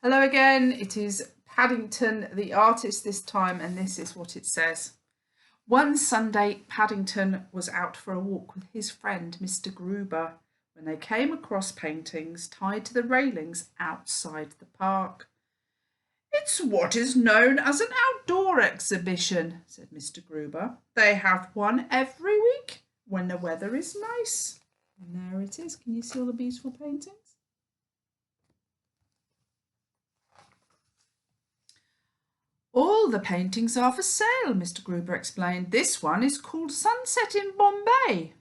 Hello again, it is Paddington the artist this time, and this is what it says. One Sunday, Paddington was out for a walk with his friend Mr. Gruber when they came across paintings tied to the railings outside the park. It's what is known as an outdoor exhibition, said Mr. Gruber. They have one every week when the weather is nice. And there it is. Can you see all the beautiful paintings? All the paintings are for sale, Mr. Gruber explained. This one is called Sunset in Bombay.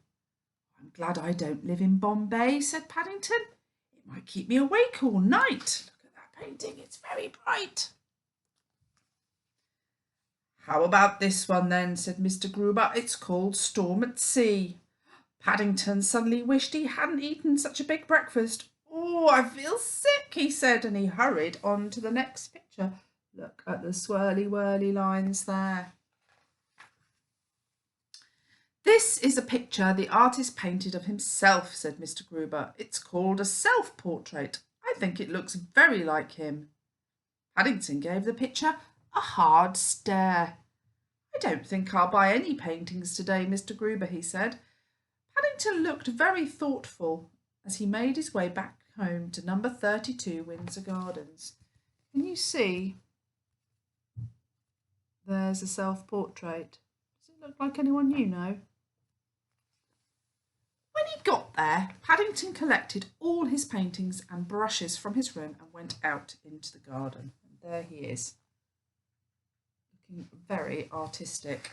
I'm glad I don't live in Bombay, said Paddington. It might keep me awake all night. Look at that painting, it's very bright. How about this one then, said Mr. Gruber. It's called Storm at Sea. Paddington suddenly wished he hadn't eaten such a big breakfast. Oh, I feel sick, he said, and he hurried on to the next picture. Look at the swirly whirly lines there. This is a picture the artist painted of himself, said Mr. Gruber. It's called a self-portrait. I think it looks very like him. Paddington gave the picture a hard stare. I don't think I'll buy any paintings today, Mr. Gruber, he said. Paddington looked very thoughtful as he made his way back home to number 32 Windsor Gardens. Can you see? There's a self-portrait. Does it look like anyone you know? When he got there, Paddington collected all his paintings and brushes from his room and went out into the garden. And there he is, looking very artistic.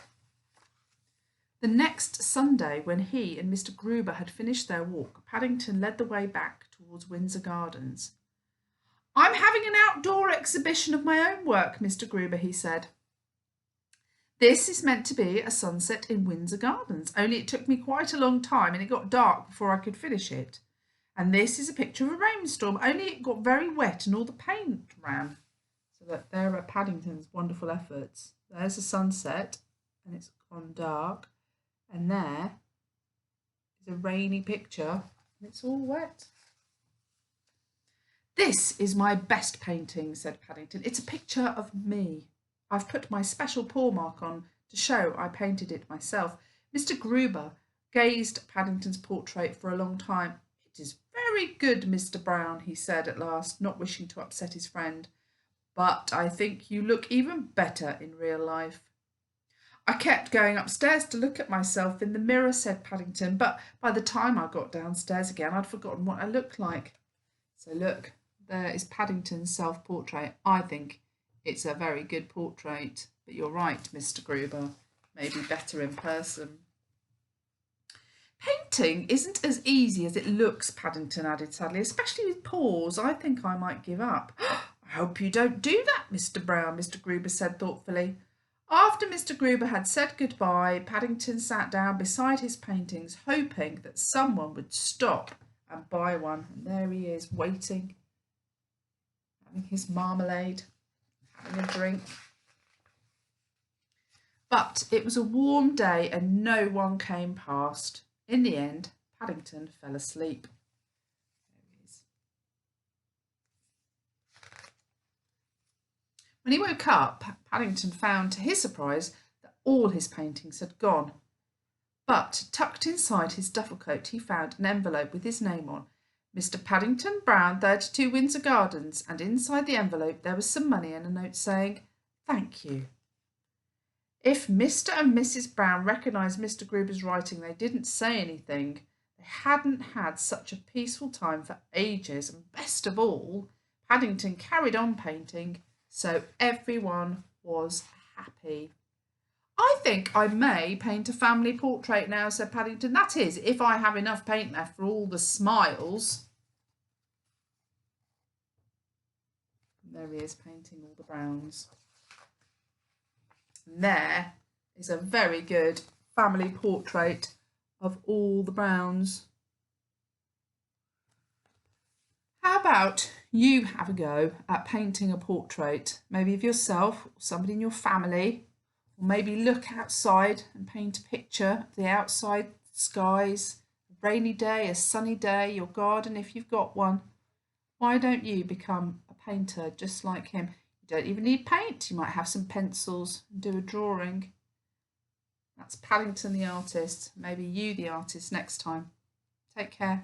The next Sunday, when he and Mr. Gruber had finished their walk, Paddington led the way back towards Windsor Gardens. I'm having an outdoor exhibition of my own work, Mr. Gruber, he said. This is meant to be a sunset in Windsor Gardens, only it took me quite a long time and it got dark before I could finish it. And this is a picture of a rainstorm, only it got very wet and all the paint ran. So that there are Paddington's wonderful efforts. There's a sunset and it's gone dark, and there is a rainy picture and it's all wet. This is my best painting, said Paddington. It's a picture of me. I've put my special paw mark on to show I painted it myself. Mr. Gruber gazed at Paddington's portrait for a long time. It is very good, Mr. Brown, he said at last, not wishing to upset his friend. But I think you look even better in real life. I kept going upstairs to look at myself in the mirror, said Paddington, but by the time I got downstairs again, I'd forgotten what I looked like. So look, there is Paddington's self-portrait. I think it's a very good portrait, but you're right, Mr. Gruber, maybe better in person. Painting isn't as easy as it looks, Paddington added sadly, especially with paws. I think I might give up. I hope you don't do that, Mr. Brown, Mr. Gruber said thoughtfully. After Mr. Gruber had said goodbye, Paddington sat down beside his paintings, hoping that someone would stop and buy one. And there he is, waiting, having his marmalade, having a drink. But it was a warm day and no one came past. In the end, Paddington fell asleep. There he is. When he woke up, Paddington found, to his surprise, that all his paintings had gone. But tucked inside his duffel coat, he found an envelope with his name on. Mr. Paddington Brown, 32 Windsor Gardens, and inside the envelope there was some money and a note saying, "Thank you." If Mr. and Mrs. Brown recognised Mr. Gruber's writing, they didn't say anything. They hadn't had such a peaceful time for ages, and best of all, Paddington carried on painting, so everyone was happy. I think I may paint a family portrait now, said Paddington. That is, if I have enough paint left for all the smiles. And there he is, painting all the Browns. And there is a very good family portrait of all the Browns. How about you have a go at painting a portrait, maybe of yourself or somebody in your family? Or maybe look outside and paint a picture of the outside skies, a rainy day, a sunny day, your garden if you've got one. Why don't you become a painter just like him? You don't even need paint. You might have some pencils and do a drawing. That's Paddington the artist. Maybe you the artist next time. Take care.